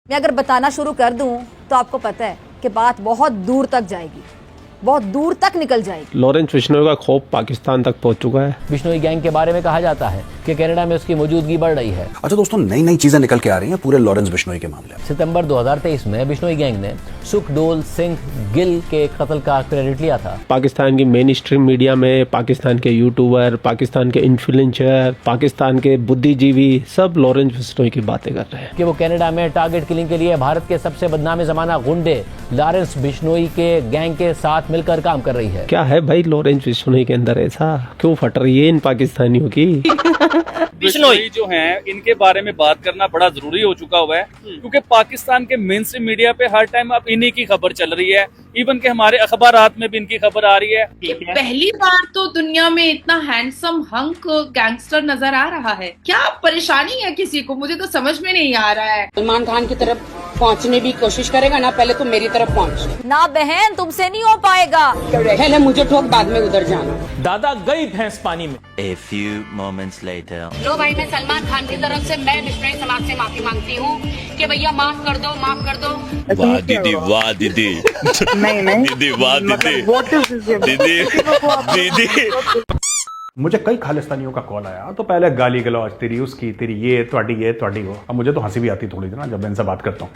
मैं अगर बताना शुरू कर दूं तो आपको पता है कि बात बहुत दूर तक जाएगी, बहुत दूर तक निकल जाएगी। लॉरेंस बिश्नोई का खौफ पाकिस्तान तक पहुंच चुका है। बिश्नोई गैंग के बारे में कहा जाता है कि कनाडा में उसकी मौजूदगी बढ़ रही है। अच्छा दोस्तों, नई नई चीजें निकल के आ रही हैं पूरे लॉरेंस बिश्नोई के मामले में। सितंबर 2023 में बिश्नोई गैंग ने सुखडोल सिंह गिल के कत्ल का क्रेडिट लिया था। पाकिस्तान की मेन स्ट्रीम मीडिया में पाकिस्तान के यूट्यूबर, पाकिस्तान के इन्फ्लुएंसर, पाकिस्तान के बुद्धिजीवी सब लॉरेंस बिश्नोई की बातें कर रहे हैं कि वो कनाडा में टारगेट किलिंग के लिए भारत के सबसे बदनाम जमाना गुंडे लॉरेंस बिश्नोई के गैंग के साथ मिलकर काम कर रही है। क्या है भाई लॉरेंस बिश्नोई के अंदर ऐसा, क्यों फट रही है इन पाकिस्तानियों की? बिश्नोई जो हैं इनके बारे में बात करना बड़ा जरूरी हो चुका हुआ है, क्योंकि पाकिस्तान के मेन स्ट्रीम मीडिया पे हर टाइम अब इन्हीं की खबर चल रही है। इवन के हमारे अखबारात में भी इनकी खबर आ रही है। पहली बार तो दुनिया में इतना हैंडसम हंक गैंगस्टर नजर आ रहा है। क्या परेशानी है किसी को? मुझे तो समझ में नहीं आ रहा है। सलमान खान की तरफ पहुंचने की कोशिश करेगा ना, पहले तो मेरी तरफ पहुंच। ना बहन, तुमसे नहीं हो पाएगा। पहले मुझे ठोक, बाद में उधर जाना। दादा गई भैंस पानी में। A few moments later. लो भाई, मैं सलमान खान की तरफ से मैं बिश्नोई समाज से माफी मांगती हूँ कि भैया माफ कर दो, माफ कर दो। वाह दीदी, वाह दीदी। नहीं दीदी, वाह दीदी। दीदी, दीदी। मुझे कई खालिस्तानियों का कॉल आया तो पहले गाली गलौज, तेरी उसकी, तेरी ये ਤੁਹਾਡੀ वो। अब मुझे तो हंसी भी आती थोड़ी ना जब मैं इनसे बात करता हूँ।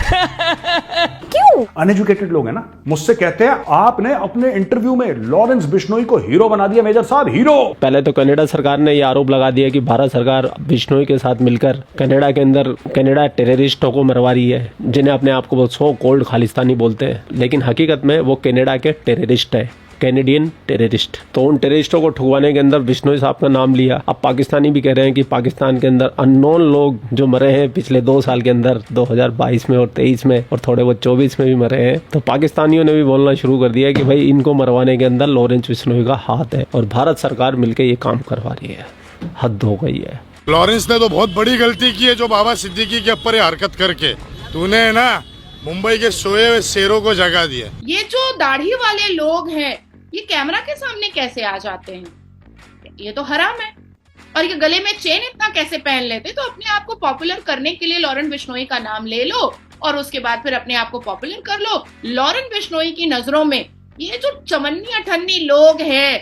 क्यों? अनएजुकेटेड लोग हैं ना, मुझसे कहते हैं आपने अपने इंटरव्यू में लॉरेंस बिश्नोई को हीरो बना दिया। मेजर साहब हीरो। पहले तो कनाडा सरकार ने ये आरोप लगा दिया कि भारत सरकार बिश्नोई के साथ मिलकर कनाडा के अंदर कनाडा टेररिस्टों को मरवा रही है, जिन्हें अपने आप को सो कोल्ड खालिस्तानी बोलते हैं, लेकिन हकीकत में वो कनाडा के टेररिस्ट है, कैनेडियन टेररिस्ट। तो उन टेररिस्टों को ठुकवाने के अंदर बिश्नोई साहब का नाम लिया। अब पाकिस्तानी भी कह रहे हैं कि पाकिस्तान के अंदर अननोन लोग जो मरे हैं पिछले 2 साल के अंदर, 2022 में और 23 में और थोड़े बहुत 24 में भी मरे हैं। तो पाकिस्तानियों ने भी बोलना शुरू कर दिया कि भाई इनको मरवाने के अंदर लॉरेंस बिश्नोई का हाथ है और भारत सरकार मिलकर ये काम करवा रही है। हद हो गई है। लॉरेंस ने तो बहुत बड़ी गलती की है जो बाबा सिद्दीकी के ऊपर हरकत करके तूने ना मुंबई के सोए हुए शेरों को जगा दिया। ये जो दाढ़ी वाले लोग हैं ये कैमरा के सामने कैसे आ जाते हैं? ये तो हराम है। और ये गले में चेन इतना कैसे पहन लेते? तो अपने आप को पॉपुलर करने के लिए लॉरेंस बिश्नोई का नाम ले लो और उसके बाद फिर अपने आप को पॉपुलर कर लो। लॉरेंस बिश्नोई की नजरों में ये जो चमन्नी अठन्नी लोग हैं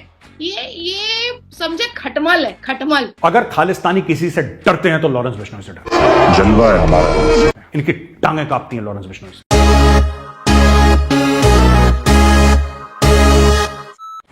ये समझे खटमल है, खटमल। अगर खालिस्तानी किसी से डरते हैं तो लॉरेंस बिश्नोई से डरते। जलवा है हमारा। इनकी टांगें कांपती हैं लॉरेंस बिश्नोई से।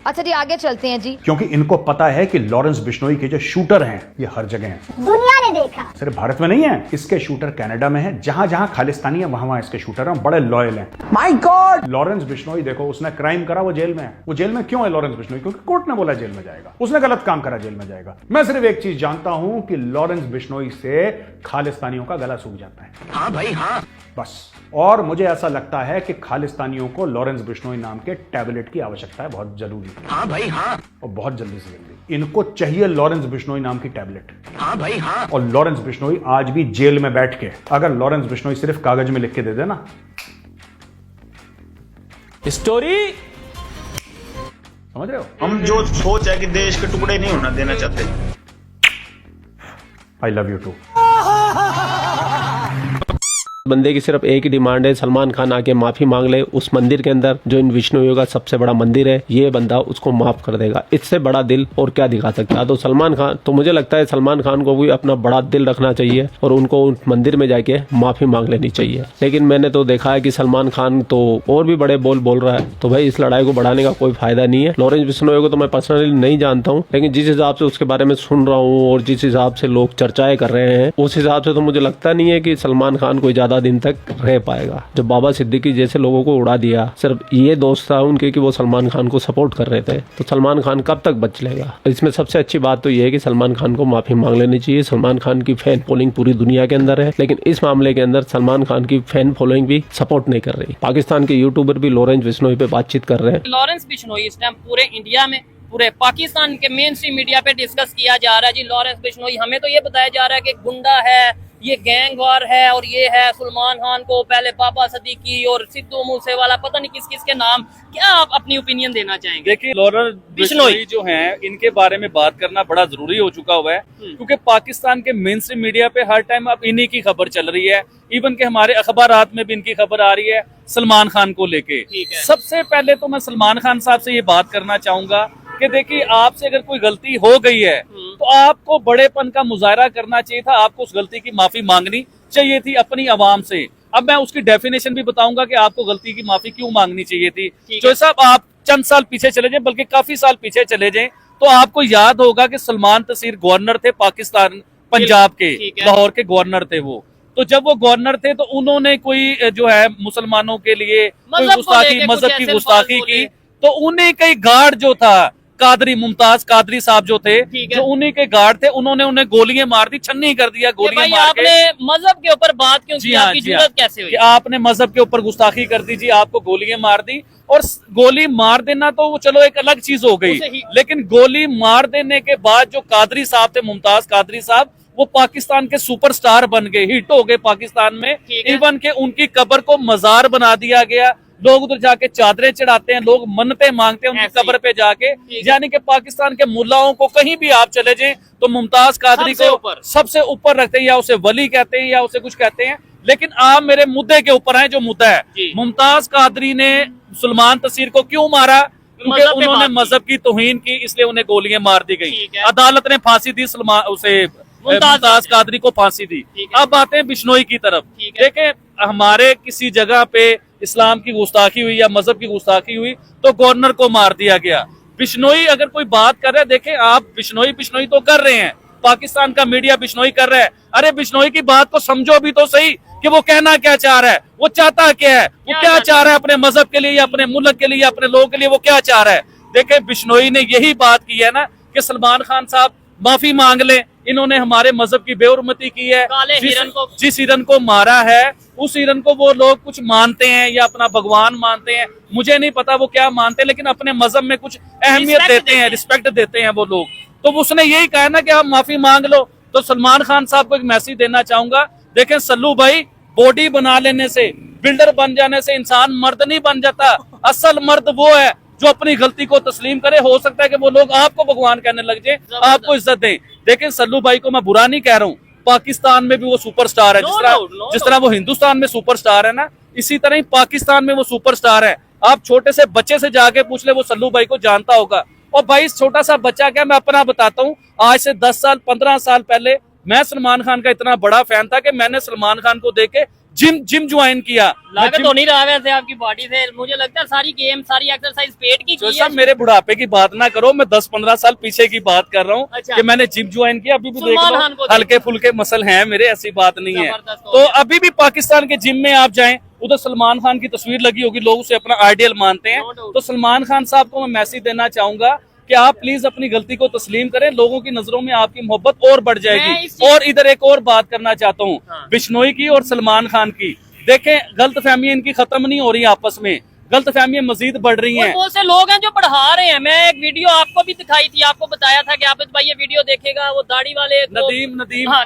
अच्छा जी, आगे चलते हैं जी। क्योंकि इनको पता है कि लॉरेंस बिश्नोई के जो शूटर हैं ये हर जगह हैं। दुनिया ने देखा, सिर्फ भारत में नहीं है, इसके शूटर कनाडा में है। जहां जहां खालिस्तानी है वहां इसके शूटर हैं, बड़े लॉयल हैं। My God! लॉरेंस बिश्नोई देखो, उसने क्राइम करा, वो जेल में है। वो जेल में क्यों है लॉरेंस बिश्नोई? क्योंकि कोर्ट ने बोला जेल में जाएगा। उसने गलत काम करा, जेल में जाएगा। मैं सिर्फ एक चीज जानता हूं कि लॉरेंस बिश्नोई से खालिस्तानियों का गला सूख जाता है। हाँ भाई हाँ। बस। और मुझे ऐसा लगता है कि खालिस्तानियों को लॉरेंस बिश्नोई नाम के टैबलेट की आवश्यकता है, बहुत जरूरी। हाँ भाई हाँ। और बहुत जल्दी से जल्दी इनको चाहिए लॉरेंस बिश्नोई नाम की टैबलेट। हाँ भाई हाँ। और लॉरेंस बिश्नोई आज भी जेल में बैठ के, अगर लॉरेंस बिश्नोई सिर्फ कागज में लिख के दे देना स्टोरी, समझ रहे हो? हम जो सोच है कि देश के टुकड़े नहीं होना देना चाहते। I love you too. बंदे की सिर्फ एक ही डिमांड है, सलमान खान आके माफी मांग ले उस मंदिर के अंदर जो इन बिश्नोइयों का सबसे बड़ा मंदिर है, ये बंदा उसको माफ कर देगा। इससे बड़ा दिल और क्या दिखा सकता है? तो सलमान खान, तो मुझे लगता है सलमान खान को भी अपना बड़ा दिल रखना चाहिए और उनको उस मंदिर में जाके माफी मांग लेनी चाहिए। लेकिन मैंने तो देखा है कि सलमान खान तो और भी बड़े बोल रहा है, तो भाई इस लड़ाई को बढ़ाने का कोई फायदा नहीं है। लॉरेंस बिश्नोई को तो मैं पर्सनली नहीं जानता हूँ, लेकिन जिस हिसाब से उसके बारे में सुन रहा हूँ और जिस हिसाब से लोग चर्चाएं कर रहे हैं, उस हिसाब से तो मुझे लगता नहीं है कि सलमान खान कोई ज्यादा दिन तक रह पाएगा। जब बाबा सिद्दीकी जैसे लोगों को उड़ा दिया, सिर्फ ये दोस्त था उनके कि वो सलमान खान को सपोर्ट कर रहे थे, तो सलमान खान कब तक बच लेगा? इसमें सबसे अच्छी बात तो ये है कि सलमान खान को माफी मांग लेनी चाहिए। सलमान खान की फैन फॉलोइंग पूरी दुनिया के अंदर है, लेकिन इस मामले के अंदर सलमान खान की फैन फॉलोइंग भी सपोर्ट नहीं कर रही। पाकिस्तान के यूट्यूबर भी लॉरेंस बिश्नोई पे बातचीत कर रहे हैं। लॉरेंस बिश्नोई इस टाइम पूरे इंडिया में, पूरे पाकिस्तान के मेन स्ट्रीम मीडिया पे डिस्कस किया जा रहा है जी। लॉरेंस बिश्नोई, हमें तो ये बताया जा रहा है कि गुंडा है, ये गैंग वार है और ये है सलमान खान को पहले बाबा सिद्दीकी और सिद्धू मूसेवाला पता नहीं किस किस के नाम, क्या आप अपनी ओपिनियन देना चाहेंगे? देखिए लॉरेंस बिश्नोई जो हैं इनके बारे में बात करना बड़ा जरूरी हो चुका हुआ है, क्योंकि पाकिस्तान के मेन स्ट्रीम मीडिया पे हर टाइम अब इन्हीं की खबर चल रही है। इवन के हमारे अखबारात में भी इनकी खबर आ रही है सलमान खान को लेके। सबसे पहले तो मैं सलमान खान साहब से ये बात करना चाहूंगा कि देखिए आपसे अगर कोई गलती हो गई है तो आपको बड़ेपन का मुजाहरा करना चाहिए था, आपको उस गलती की माफी मांगनी चाहिए थी अपनी आवाम से। अब मैं उसकी डेफिनेशन भी बताऊंगा कि आपको गलती की माफी क्यों मांगनी चाहिए थी। जो साहब आप चंद साल पीछे चले जाए, बल्कि काफी साल पीछे चले जाएं, तो आपको याद होगा कि सलमान तसीर गवर्नर थे पाकिस्तान पंजाब के, लाहौर के गवर्नर थे वो। तो जब वो गवर्नर थे तो उन्होंने कोई जो है मुसलमानों के लिए मजहब की गुस्ताखी की, तो उन्हीं के गार्ड जो था कादरी मुमताज कादरी साहब जो थे, जो उन्हीं के गार्ड थे, उन्होंने उन्हें गोलियां मार दी, छन्नी कर दिया गोलियां मार के। आपने मजहब के ऊपर बात क्यों की? आपकी जरूरत कैसे हुई? आपने मजहब के ऊपर गुस्ताखी कर दी जी, आपको गोलियां मार दी। और गोली मार देना तो वो चलो एक अलग चीज हो गई, लेकिन गोली मार देने के बाद जो कादरी साहब थे, मुमताज कादरी साहब, वो पाकिस्तान के सुपरस्टार बन गए, हिट हो गए पाकिस्तान में। इवन के उनकी कब्र को मजार बना दिया गया, लोग उधर जाके चादरें चढ़ाते हैं, लोग मन्नतें मांगते हैं उनकी कब्र पे जाके। यानी कि पाकिस्तान के मुल्लाओं को कहीं भी आप चले जाएं तो मुमताज कादरी को सबसे ऊपर रखते हैं, या उसे वली कहते हैं या उसे कुछ कहते हैं। लेकिन आप मेरे मुद्दे के ऊपर हैं, जो मुद्दा है मुमताज कादरी ने सलमान तसीर को क्यों मारा? क्योंकि उन्होंने मजहब की तौहीन की, इसलिए उन्हें गोलियां मार दी गई। अदालत ने फांसी दी मुमताज कादरी को फांसी दी। अब आते हैं बिश्नोई की तरफ। देखें हमारे किसी जगह पे इस्लाम की गुस्ताखी हुई या मजहब की गुस्ताखी हुई तो गवर्नर को मार दिया गया। बिश्नोई अगर कोई बात कर रहा है, देखें आप बिश्नोई तो कर रहे हैं, पाकिस्तान का मीडिया बिश्नोई कर रहा है। अरे बिश्नोई की बात को समझो भी तो सही कि वो कहना क्या चाह रहा है, वो चाहता क्या है, वो क्या चाह रहा है अपने मजहब के लिए या अपने मुल्क के लिए या अपने लोगों के लिए, वो क्या चाह रहा है। देखें बिश्नोई ने यही बात की है ना कि सलमान खान साहब माफी मांग लें, इन्होंने हमारे मजहब की बेहुरमती की है। जिस हिरन को मारा है उस हिरन को वो लोग कुछ मानते हैं या अपना भगवान मानते हैं, मुझे नहीं पता वो क्या मानते हैं, लेकिन अपने मजहब में कुछ अहमियत देते हैं, रिस्पेक्ट देते हैं वो लोग। तो उसने यही कहा ना कि आप माफी मांग लो। तो सलमान खान साहब को एक मैसेज देना चाहूंगा, देखें सल्लू भाई, बॉडी बना लेने से, बिल्डर बन जाने से इंसान मर्द नहीं बन जाता। असल मर्द वो है जो अपनी गलती को तस्लीम करे। हो सकता है कि वो लोग आपको भगवान कहने लग जाए, आपको इज्जत दें। देखें सल्लू भाई को मैं बुरा नहीं कह रहा हूँ, पाकिस्तान में भी वो सुपरस्टार है। जिस तरह वो हिंदुस्तान में सुपरस्टार है ना, इसी तरह ही पाकिस्तान में वो सुपरस्टार है। आप छोटे से बच्चे से जाके पूछ ले, वो सल्लू भाई को जानता होगा। और भाई इस छोटा सा बच्चा क्या, मैं अपना बताता हूँ, आज से 10 साल 15 साल पहले मैं सलमान खान का इतना बड़ा फैन था कि मैंने सलमान खान को देख के जिम ज्वाइन किया। लागत तो नहीं रहा वैसे आपकी बॉडी से, मुझे लगता है सारी गेम सारी एक्सरसाइज पेट की है। सब मेरे बुढ़ापे की बात ना करो, मैं 10-15 साल पीछे की बात कर रहा हूँ। अच्छा। कि मैंने जिम ज्वाइन किया। अभी भी देख लो हल्के फुल्के मसल हैं मेरे, ऐसी बात नहीं है। तो अभी भी पाकिस्तान के जिम में आप जाएं, उधर सलमान खान की तस्वीर लगी होगी, लोग उसे अपना आइडियल मानते हैं। तो सलमान खान साहब को मैं मैसेज देना चाहूंगा कि आप प्लीज अपनी गलती को तस्लीम करें, लोगों की नजरों में आपकी मोहब्बत और बढ़ जाएगी। और इधर एक और बात करना चाहता हूँ, बिश्नोई की और सलमान खान की। देखें गलत फहमी इनकी खत्म नहीं हो रही, आपस में गलत फहमियां मजीद बढ़ रही हैं। बहुत से लोग हैं जो बढ़ा रहे हैं। मैं एक वीडियो आपको भी दिखाई थी, आपको बताया था कि आबिद भाई ये वीडियो देखेगा, वो दाढ़ी वाले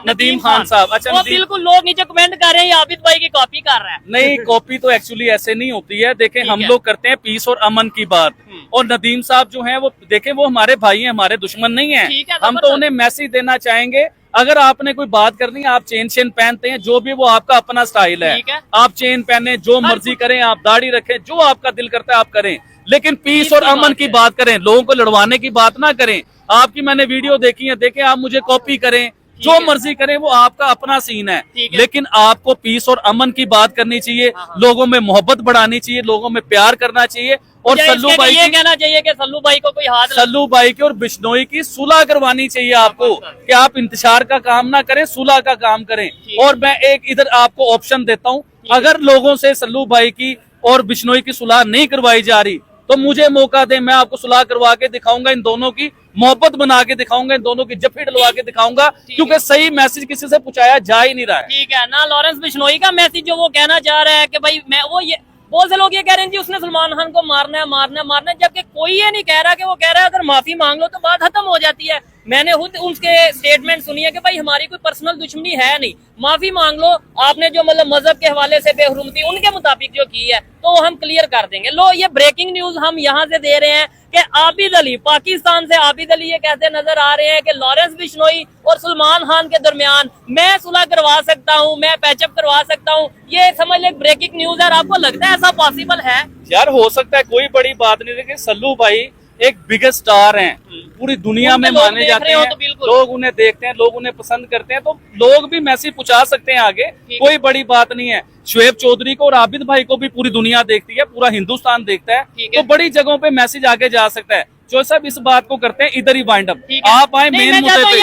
नदीम खान साहब। अच्छा, वो बिल्कुल लोग नीचे कमेंट कर रहे हैं आबिद भाई की कॉपी कर रहा है। नहीं, कॉपी तो एक्चुअली ऐसे नहीं होती है। देखें हम लोग करते हैं पीस और अमन की बात, और नदीम साहब जो हैं वो देखें वो हमारे भाई हैं, हमारे दुश्मन नहीं है। हम तो उन्हें मैसेज देना चाहेंगे, अगर आपने कोई बात करनी है, आप चेन पहनते हैं, जो भी वो आपका अपना स्टाइल है, आप चेन पहने, जो मर्जी करें, आप दाढ़ी रखें, जो आपका दिल करता है आप करें, लेकिन पीस और अमन की बात करें, लोगों को लड़वाने की बात ना करें। आपकी मैंने वीडियो देखी है, देखें आप मुझे कॉपी करें, जो मर्जी करें, वो आपका अपना सीन है, लेकिन आपको पीस और अमन की बात करनी चाहिए, लोगों में मोहब्बत बढ़ानी चाहिए, लोगों में प्यार करना चाहिए। और सल्लू भाई ये कहना चाहिए कि सल्लू भाई को कोई हाथ, सल्लू भाई की और बिश्नोई की सुलह करवानी चाहिए आपको, कि आप इंतजार का काम ना करें, सुलह का काम करें। और मैं एक इधर आपको ऑप्शन देता हूँ, अगर लोगों से सल्लू भाई की और बिश्नोई की सुलह नहीं करवाई जा रही तो मुझे मौका दें, मैं आपको सुलह करवा के दिखाऊंगा, इन दोनों की मोहब्बत बना के दिखाऊंगा, इन दोनों की जफ्फी डलवा के दिखाऊंगा, क्योंकि सही मैसेज किसी से पूछाया जा ही नहीं रहा है। ठीक है ना, लॉरेंस बिश्नोई का मैसेज जो वो कहना चाह रहा है कि भाई मैं वो ये बहुत से लोग ये कह रहे हैं जी उसने सलमान खान को मारना है, जबकि कोई ये नहीं कह रहा कि वो कह रहा है अगर माफी मांग लो तो बात खत्म हो जाती है। मैंने खुद उसके स्टेटमेंट सुनी है कि भाई हमारी कोई पर्सनल दुश्मनी है नहीं, माफी मांग लो, आपने जो मतलब मजहब के हवाले से बेहुरमती उनके मुताबिक जो की है तो हम क्लियर कर देंगे। लो ये ब्रेकिंग न्यूज हम यहाँ से दे रहे हैं कि आबिद अली, पाकिस्तान से आबिद अली ये कहते नजर आ रहे हैं कि लॉरेंस बिश्नोई और सलमान खान के दरमियान मैं सुलह करवा सकता हूँ, मैं पैचअप करवा सकता हूँ। ये समझ ले ब्रेकिंग न्यूज है। आपको लगता है ऐसा पॉसिबल है? यार हो सकता है, कोई बड़ी बात नहीं। देखिए सल्लू भाई एक बिगेस्ट स्टार हैं, पूरी दुनिया में माने जाते हैं, लोग उन्हें देखते हैं, लोग उन्हें पसंद करते हैं, तो लोग भी मैसेज पहुंचा सकते हैं आगे, कोई बड़ी बात नहीं है। शोएब चौधरी को और आबिद भाई को भी पूरी दुनिया देखती है, पूरा हिंदुस्तान देखता है, तो बड़ी जगहों पे मैसेज आगे जा सकता है। जो सब इस बात को करते हैं इधर ही वाइंड अप। आप आए मेन मुद्दे पे।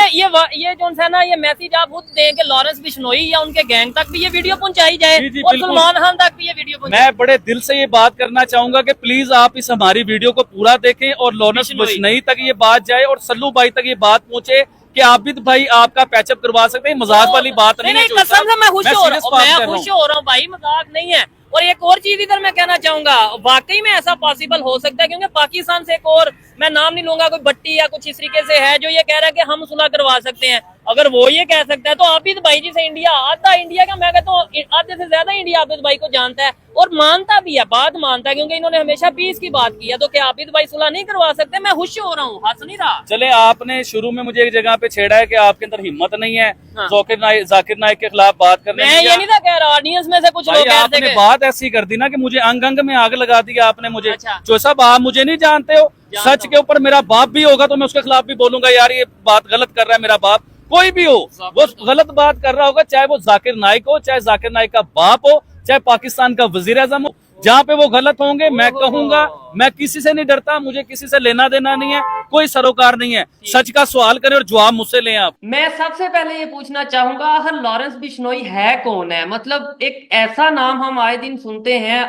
ये जो है ना, ये मैसेज आप खुद दें कि लॉरेंस बिश्नोई या उनके गैंग तक भी ये वीडियो पहुंचाई जाए और सलमान खान तक भी ये वीडियो पहुंचाई। मैं बड़े दिल से ये बात करना चाहूंगा कि प्लीज आप इस हमारी वीडियो को पूरा देखें और लॉरेंस बिश्नोई तक ये बात जाए और सल्लू भाई तक ये बात पहुंचे कि आबिद भाई आपका पैचअप करवा सकते हैं। मजाक वाली बात नहीं है। कसम से मैं खुश हो रहा हूँ भाई, मजाक नहीं है। और एक और चीज इधर मैं कहना चाहूंगा, वाकई में ऐसा पॉसिबल हो सकता है, क्योंकि पाकिस्तान से एक और, मैं नाम नहीं लूंगा, कोई भट्टी या कुछ इस तरीके से है जो ये कह रहा है कि हम सुलह करवा सकते हैं। अगर वो ये कह सकता है तो आबिद भाई जी से इंडिया, आधा इंडिया का, मैं कहता हूँ आधे से ज्यादा इंडिया आबिद भाई को जानता है और मानता भी है, बात मानता है, क्योंकि इन्होंने हमेशा पीस की बात की है। तो क्या आबिद भाई सुलह नहीं करवा सकते? मैं खुश हो रहा हूँ, हंस नहीं रहा। चले, आपने शुरू में मुझे एक जगह पे छेड़ा है कि आपके अंदर हिम्मत नहीं है जाकिर नाइक के खिलाफ बात करने की। मैं ये नहीं था कह रहा, ऑडियंस में से कुछ लोग आपने बात ऐसी कर दी ना कि मुझे अंग अंग में आग लगा दी आपने मुझे। जो साहब आप मुझे नहीं जानते हो, सच के ऊपर मेरा बाप भी होगा तो मैं उसके खिलाफ भी बोलूंगा, यार ये बात गलत कर रहा है मेरा बाप। कोई भी हो, वो गलत बात कर रहा होगा, चाहे वो जाकिर नाइक हो, चाहे जाकिर नाइक का बाप हो, चाहे पाकिस्तान का वजीर आजम हो, जहाँ पे वो गलत होंगे मैं कहूंगा। मैं किसी से नहीं डरता, मुझे किसी से लेना देना नहीं है, कोई सरोकार नहीं है। सच का सवाल करें और जवाब मुझसे लें आप। मैं सबसे पहले ये पूछना चाहूंगा, आखिर लॉरेंस बिश्नोई है कौन है? मतलब एक ऐसा नाम हम आए दिन सुनते हैं,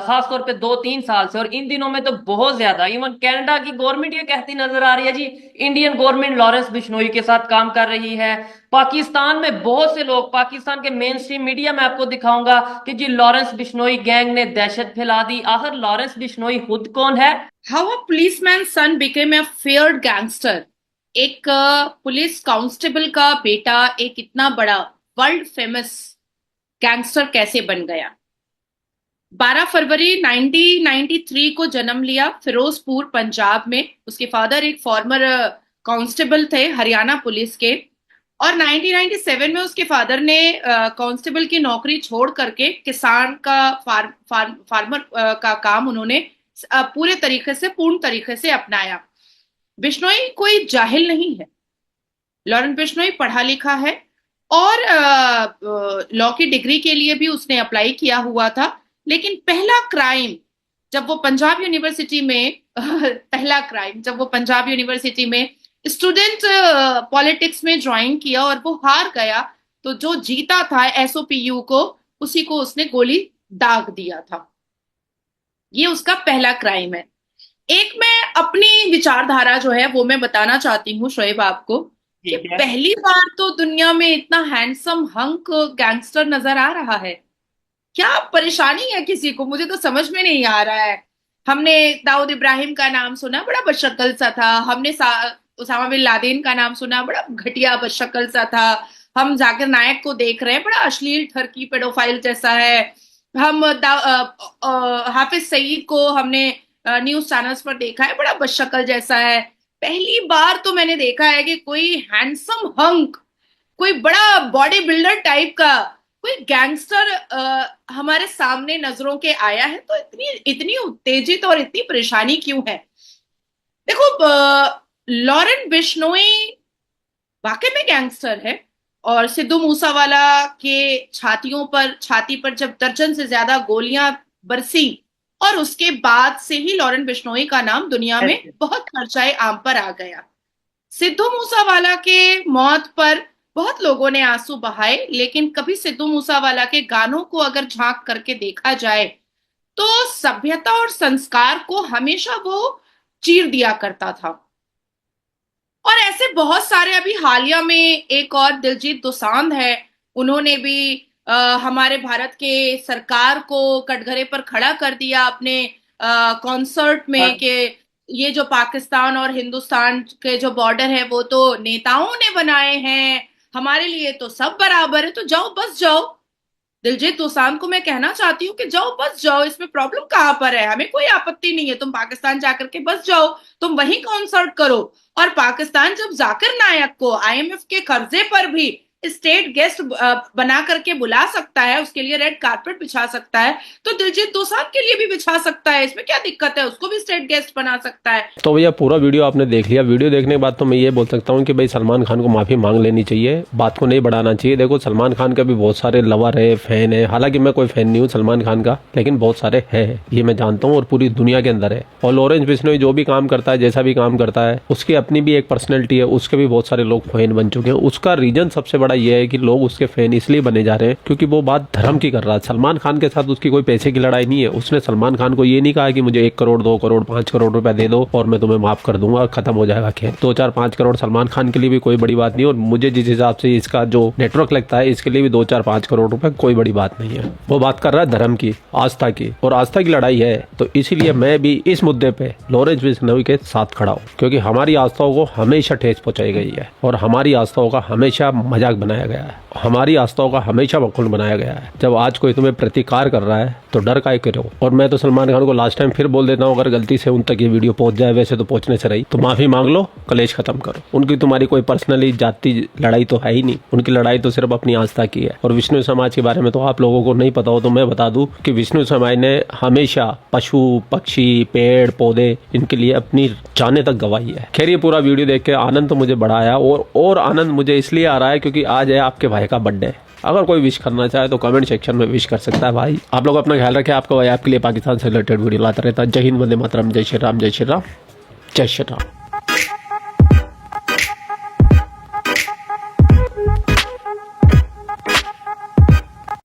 खासतौर पे 2-3 साल से, और इन दिनों में तो बहुत ज्यादा। इवन कनाडा की गवर्नमेंट ये कहती नजर आ रही है जी, इंडियन गवर्नमेंट लॉरेंस बिश्नोई के साथ काम कर रही है। पाकिस्तान में बहुत से लोग, पाकिस्तान के मेन स्ट्रीम मीडिया में आपको दिखाऊंगा कि जी लॉरेंस बिश्नोई गैंग ने दहशत फैला दी। आखिर लॉरेंस बिश्नोई खुद कौन है? How a policeman son became a feared gangster. एक पुलिस कांस्टेबल का बेटा एक इतना बड़ा वर्ल्ड फेमस गैंगस्टर कैसे बन गया? 12 फरवरी 1993 को जन्म लिया फिरोजपुर पंजाब में। उसके फादर एक फॉर्मर कांस्टेबल थे हरियाणा पुलिस के, और 1997 में उसके फादर ने कांस्टेबल की नौकरी छोड़ करके किसान का फार्मर का काम उन्होंने पूर्ण तरीके से अपनाया। बिश्नोई कोई जाहिल नहीं है, लॉरेंस बिश्नोई पढ़ा लिखा है और लॉ की डिग्री के लिए भी उसने अप्लाई किया हुआ था। लेकिन पहला क्राइम जब वो पंजाब यूनिवर्सिटी में स्टूडेंट पॉलिटिक्स में ज्वाइन किया और वो हार गया, तो जो जीता था एसओपीयू को, उसी को उसने गोली दाग दिया था। ये उसका पहला क्राइम है। एक मैं अपनी विचारधारा जो है वो मैं बताना चाहती हूँ शोएब आपको, कि पहली बार तो दुनिया में इतना हैंडसम हंक गैंगस्टर नजर आ रहा है। क्या परेशानी है किसी को, मुझे तो समझ में नहीं आ रहा है। हमने दाऊद इब्राहिम का नाम सुना, बड़ा बदशक्ल सा था। हमने उसामा बिन लादेन का नाम सुना, बड़ा घटिया बदशक्ल सा था। हम जाकिर नायक को देख रहे हैं, बड़ा अश्लील ठरकी पेडोफाइल जैसा है। हम हाफिज सईद को हमने न्यूज चैनल्स पर देखा है, बड़ा बदशक्ल जैसा है। पहली बार तो मैंने देखा है कि कोई हैंडसम हंक, कोई बड़ा बॉडी बिल्डर टाइप का कोई गैंगस्टर हमारे सामने नजरों के आया है। तो इतनी उत्तेजित और इतनी परेशानी क्यों है? देखो, लॉरेंस बिश्नोई वाकई में गैंगस्टर है, और सिद्धू मूसावाला के छाती पर जब दर्जन से ज्यादा गोलियां बरसी, और उसके बाद से ही लॉरेंस बिश्नोई का नाम दुनिया में बहुत चर्चाए आम पर आ गया। सिद्धू मूसावाला के मौत पर बहुत लोगों ने आंसू बहाए, लेकिन कभी सिद्धू मूसावाला के गानों को अगर झांक करके देखा जाए तो सभ्यता और संस्कार को हमेशा वो चीर दिया करता था। और ऐसे बहुत सारे, अभी हालिया में एक और दिलजीत दोसांझ है, उन्होंने भी हमारे भारत के सरकार को कटघरे पर खड़ा कर दिया अपने कॉन्सर्ट में कि ये जो पाकिस्तान और हिंदुस्तान के जो बॉर्डर है वो तो नेताओं ने बनाए हैं, हमारे लिए तो सब बराबर है, तो जाओ बस जाओ। दिलजीत दोसांझ को मैं कहना चाहती हूँ कि जाओ बस जाओ, इसमें प्रॉब्लम कहाँ पर है? हमें कोई आपत्ति नहीं है, तुम पाकिस्तान जाकर के बस जाओ, तुम वहीं कॉन्सर्ट करो। और पाकिस्तान जब जाकिर नायक को IMF के कर्जे पर भी स्टेट गेस्ट बना करके बुला सकता है, उसके लिए रेड कारपेट बिछा सकता है, तो दिलजीत दोसांझ के लिए भी बिछा सकता है, इसमें क्या दिक्कत है? उसको भी स्टेट गेस्ट बना सकता है। तो भैया पूरा वीडियो आपने देख लिया। वीडियो देखने के बाद तो मैं ये बोल सकता हूँ कि भाई सलमान खान को माफी मांग लेनी चाहिए, बात को नहीं बढ़ाना चाहिए। देखो सलमान खान का भी बहुत सारे लवर है, फैन है, हालांकि मैं कोई फैन नहीं हूँ सलमान खान का, लेकिन बहुत सारे है, ये मैं जानता हूँ और पूरी दुनिया के अंदर है। और लॉरेंस बिश्नोई जो भी काम करता है, जैसा भी काम करता है, उसकी अपनी भी एक पर्सनैलिटी है, उसके भी बहुत सारे लोग फैन बन चुके हैं। उसका रीजन सबसे बड़ा ये है कि लोग उसके फैन इसलिए बने जा रहे हैं क्योंकि वो बात धर्म की कर रहा है। सलमान खान के साथ उसकी कोई पैसे की लड़ाई नहीं है। उसने सलमान खान को ये नहीं कहा कि मुझे 1 करोड़ 2 करोड़ 5 करोड़ रुपए दे दो और मैं तुम्हें माफ कर दूंगा, खत्म हो जाएगा खेल। 2 4 5 करोड़ सलमान खान के लिए भी कोई बड़ी बात नहीं, और मुझे जिस हिसाब से इसका जो नेटवर्क लगता है इसके लिए भी 2 4 5 करोड़ रुपए कोई बड़ी बात नहीं है। वो बात कर रहा है धर्म की, आस्था की, और आस्था की लड़ाई है। तो इसीलिए मैं भी इस मुद्दे पे लॉरेंस बिश्नोई के साथ खड़ा हूँ, क्योंकि हमारी आस्थाओं को हमेशा ठेस पहुंचाई गई है और हमारी आस्थाओं का हमेशा मजाक बनाया गया है, हमारी आस्थाओं का हमेशा बखूल बनाया गया है। जब आज कोई तुम्हें प्रतिकार कर रहा है तो डर काहे करो। और मैं तो सलमान खान को लास्ट टाइम फिर बोल देता हूँ, अगर गलती से उन तक ये वीडियो पहुंच जाए, वैसे तो पहुंचने से रही, तो माफी मांग लो, कलेश खत्म करो। उनकी तुम्हारी कोई पर्सनली जाति लड़ाई तो है ही नहीं, उनकी लड़ाई तो सिर्फ अपनी आस्था की है। और विष्णु समाज के बारे में तो आप लोगों को नहीं पता हो तो मैं बता दूं कि विष्णु समाज ने हमेशा पशु पक्षी पेड़ पौधे इनके लिए अपनी जाने तक गवाई है। खैर ये पूरा वीडियो देख के आनंद तो मुझे बड़ा आया, और आनंद मुझे इसलिए आ रहा है क्योंकि आज है आपके भाई का बर्थडे। अगर कोई विश करना चाहे तो कमेंट सेक्शन में विश कर सकता है भाई। आप लोग अपना ख्याल रखें, आपका भाई आपके लिए पाकिस्तान से रिलेटेड वीडियो लाता रहता है। जय हिंद, वंदे मातरम, जय श्री राम, जय श्री राम, जय श्री राम।